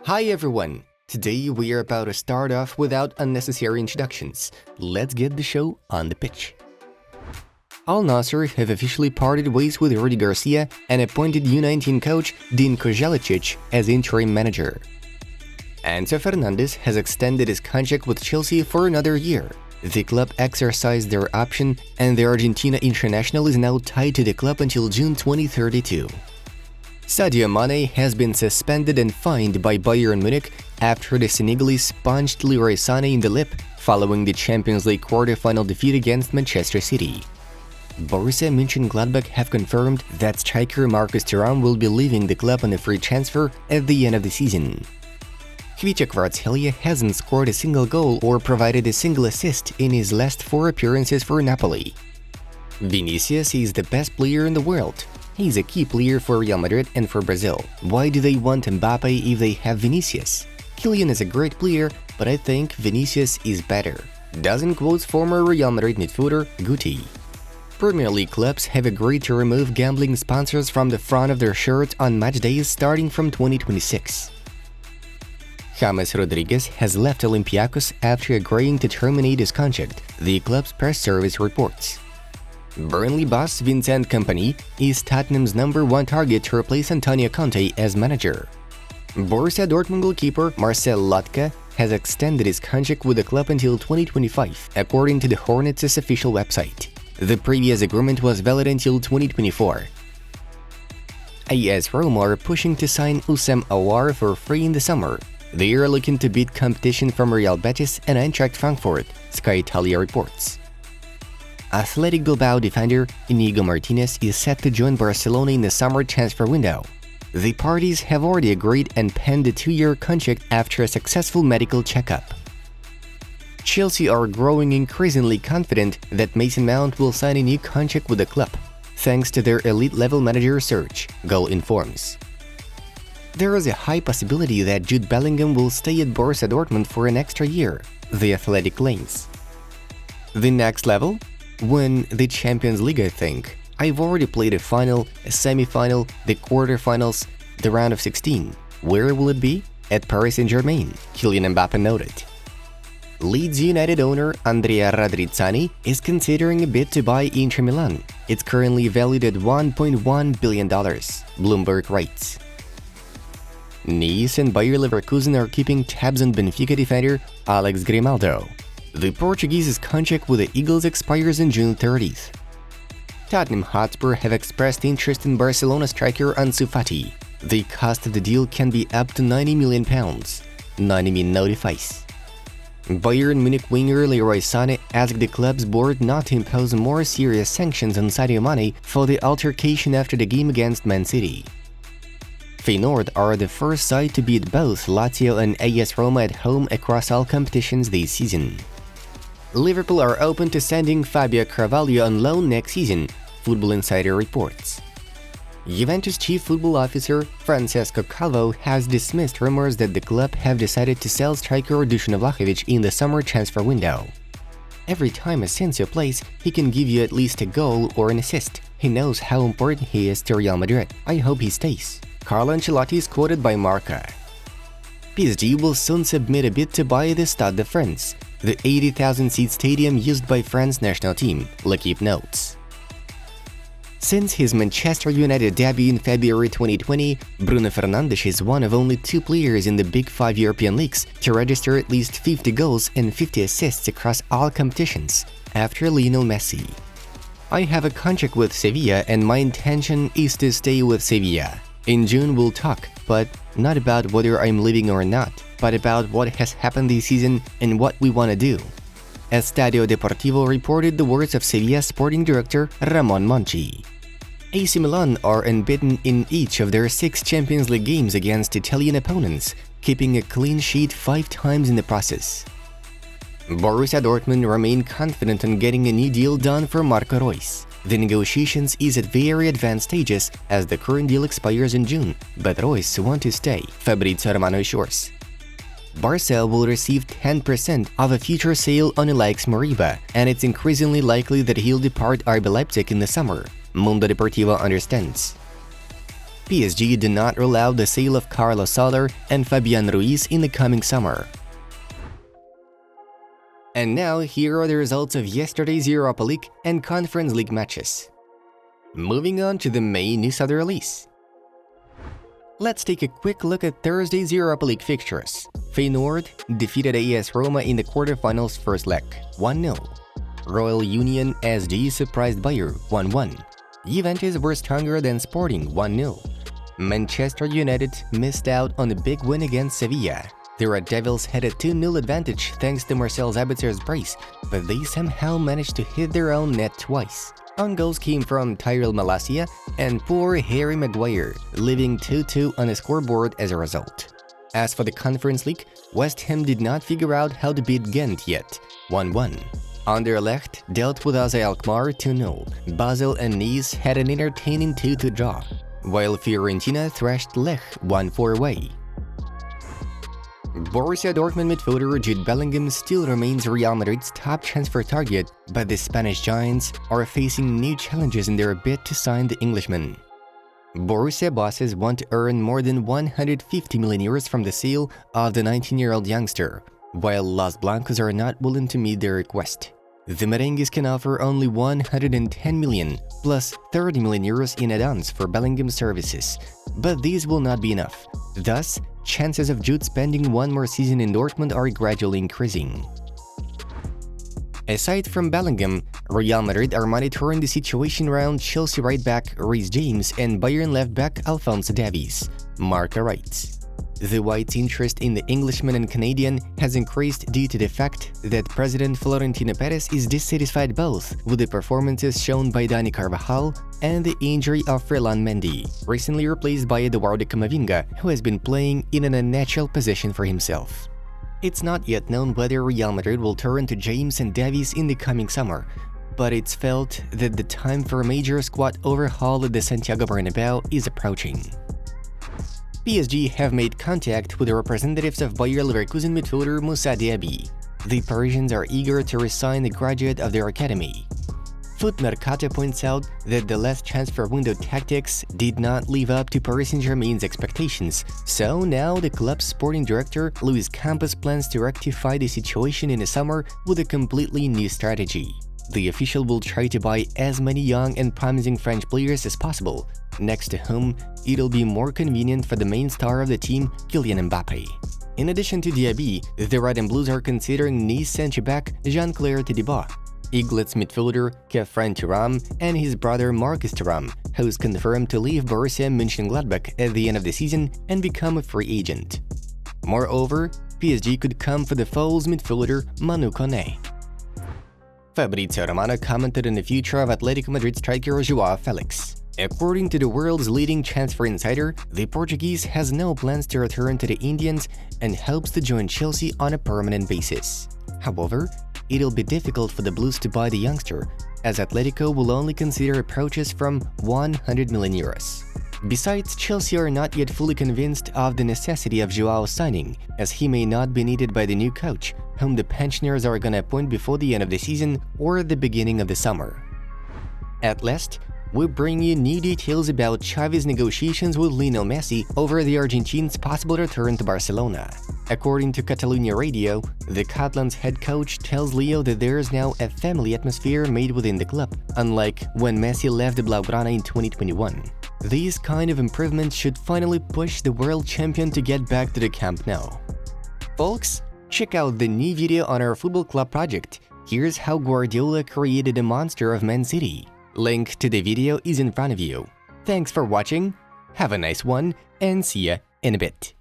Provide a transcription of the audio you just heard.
Hi everyone! Today we are about to start off without unnecessary introductions. Let's get the show on the pitch. Al Nassr have officially parted ways with Rudi Garcia and appointed U19 coach Dinko Žaličić as interim manager. Enzo Fernandez has extended his contract with Chelsea for another year. The club exercised their option and the Argentina international is now tied to the club until June 2032. Sadio Mane has been suspended and fined by Bayern Munich after the Senegalese punched Leroy Sané in the lip following the Champions League quarter-final defeat against Manchester City. Borussia Mönchengladbach have confirmed that striker Marcus Thuram will be leaving the club on a free transfer at the end of the season. Khvicha Kvaratskhelia hasn't scored a single goal or provided a single assist in his last 4 appearances for Napoli. Vinicius is the best player in the world. He's a key player for Real Madrid and for Brazil. Why do they want Mbappe if they have Vinicius? Kylian is a great player, but I think Vinicius is better. Doesn't quote former Real Madrid midfielder Guti. Premier League clubs have agreed to remove gambling sponsors from the front of their shirts on match days starting from 2026. James Rodriguez has left Olympiacos after agreeing to terminate his contract, the club's press service reports. Burnley boss Vincent Kompany is Tottenham's #1 target to replace Antonio Conte as manager. Borussia Dortmund goalkeeper Marcel Lotka has extended his contract with the club until 2025, according to the Hornets' official website. The previous agreement was valid until 2024. AS Roma are pushing to sign Houssem Aouar for free in the summer. They are looking to beat competition from Real Betis and Eintracht Frankfurt, Sky Italia reports. Athletic Bilbao defender Inigo Martinez is set to join Barcelona in the summer transfer window. The parties have already agreed and penned a 2-year contract after a successful medical checkup. Chelsea are growing increasingly confident that Mason Mount will sign a new contract with the club, thanks to their elite-level manager search, Goal informs. There is a high possibility that Jude Bellingham will stay at Borussia Dortmund for an extra year, The Athletic claims. The next level? Win the Champions League, I think. I've already played a final, a semi-final, the quarterfinals, the round of 16. Where will it be? At Paris Saint-Germain, Kylian Mbappe noted. Leeds United owner Andrea Radrizzani is considering a bid to buy Inter Milan. It's currently valued at $1.1 billion, Bloomberg writes. Nice and Bayer Leverkusen are keeping tabs on Benfica defender Alex Grimaldo. The Portuguese's contract with the Eagles expires on June 30th. Tottenham Hotspur have expressed interest in Barcelona striker Ansu Fati. The cost of the deal can be up to £90 million, 90 million notifies. Bayern Munich winger Leroy Sané asked the club's board not to impose more serious sanctions on Sadio Mane for the altercation after the game against Man City. Feyenoord are the first side to beat both Lazio and AS Roma at home across all competitions this season. Liverpool are open to sending Fabio Carvalho on loan next season, Football Insider reports. Juventus chief football officer Francesco Calvo has dismissed rumors that the club have decided to sell striker Dusan Vlahovic in the summer transfer window. Every time Asensio plays, he can give you at least a goal or an assist. He knows how important he is to Real Madrid. I hope he stays. Carlo Ancelotti is quoted by Marca. PSG will soon submit a bid to buy the Stade de France, the 80,000-seat stadium used by France's national team, L'Équipe notes. Since his Manchester United debut in February 2020, Bruno Fernandes is one of only 2 players in the Big 5 European leagues to register at least 50 goals and 50 assists across all competitions, after Lionel Messi. I have a contract with Sevilla and my intention is to stay with Sevilla. In June we'll talk, but not about whether I'm leaving or not, but about what has happened this season and what we want to do. Estadio Deportivo reported the words of Sevilla sporting director Ramon Monchi. AC Milan are unbeaten in each of their 6 Champions League games against Italian opponents, keeping a clean sheet 5 times in the process. Borussia Dortmund remain confident on getting a new deal done for Marco Reus. The negotiations is at very advanced stages as the current deal expires in June, but Reus want to stay, Fabrizio Romano assures. Barca will receive 10% of a future sale on Alex Moriba, and it's increasingly likely that he'll depart RB Leipzig in the summer, Mundo Deportivo understands. PSG do not rule out the sale of Carlos Soler and Fabian Ruiz in the coming summer. And now, here are the results of yesterday's Europa League and Conference League matches. Moving on to the main news of the release. Let's take a quick look at Thursday's Europa League fixtures. Feyenoord defeated AS Roma in the quarterfinals first leg, 1-0. Royal Union SG surprised Bayern, 1-1. Juventus were stronger than Sporting, 1-0. Manchester United missed out on a big win against Sevilla. The Red Devils had a 2-0 advantage thanks to Marcel Sabitzer's brace, but they somehow managed to hit their own net twice. Own goals came from Tyrell Malacia and poor Harry Maguire, leaving 2-2 on the scoreboard as a result. As for the Conference League, West Ham did not figure out how to beat Ghent yet, 1-1. Anderlecht dealt with AZ Alkmaar 2-0. Basel and Nice had an entertaining 2-2 draw, while Fiorentina thrashed Lech 1-4 away. Borussia Dortmund midfielder Jude Bellingham still remains Real Madrid's top transfer target, but the Spanish giants are facing new challenges in their bid to sign the Englishman. Borussia bosses want to earn more than 150 million euros from the sale of the 19-year-old youngster, while Los Blancos are not willing to meet their request. The Merengues can offer only 110 million plus 30 million euros in add-ons for Bellingham's services, but these will not be enough. Thus, chances of Jude spending one more season in Dortmund are gradually increasing. Aside from Bellingham, Real Madrid are monitoring the situation around Chelsea right-back Reece James and Bayern left-back Alphonso Davies, Marca writes. The Whites' interest in the Englishman and Canadian has increased due to the fact that President Florentino Perez is dissatisfied both with the performances shown by Dani Carvajal and the injury of Ferland Mendy, recently replaced by Eduardo Camavinga, who has been playing in an unnatural position for himself. It's not yet known whether Real Madrid will turn to James and Davies in the coming summer, but it's felt that the time for a major squad overhaul at the Santiago Bernabéu is approaching. PSG have made contact with the representatives of Bayer Leverkusen midfielder Moussa Diaby. The Parisians are eager to re-sign the graduate of their academy. Foot Mercato points out that the last transfer window tactics did not live up to Paris Saint-Germain's expectations, so now the club's sporting director Luis Campos plans to rectify the situation in the summer with a completely new strategy. The official will try to buy as many young and promising French players as possible, next to whom it'll be more convenient for the main star of the team, Kylian Mbappé. In addition to Diaby, the Red and Blues are considering Nice centre-back Jean-Claire Todibo, Eaglet's midfielder Kefren Thuram, and his brother Marcus Thuram, who's confirmed to leave Borussia Mönchengladbach at the end of the season and become a free agent. Moreover, PSG could come for the Foles midfielder Manu Koné. Fabrizio Romano commented on the future of Atletico Madrid striker João Felix. According to the world's leading transfer insider, the Portuguese has no plans to return to the Indians and hopes to join Chelsea on a permanent basis. However, it'll be difficult for the Blues to buy the youngster, as Atletico will only consider approaches from 100 million euros. Besides, Chelsea are not yet fully convinced of the necessity of João's signing, as he may not be needed by the new coach, whom the pensioners are gonna appoint before the end of the season or the beginning of the summer. At last, we bring you new details about Xavi's negotiations with Lionel Messi over the Argentine's possible return to Barcelona. According to Catalunya Radio, the Catalan's head coach tells Leo that there is now a family atmosphere made within the club, unlike when Messi left the Blaugrana in 2021. These kind of improvements should finally push the world champion to get back to the Camp Nou. Folks, check out the new video on our football club project. Here's how Guardiola created a monster of Man City. Link to the video is in front of you. Thanks for watching, have a nice one, and see ya in a bit.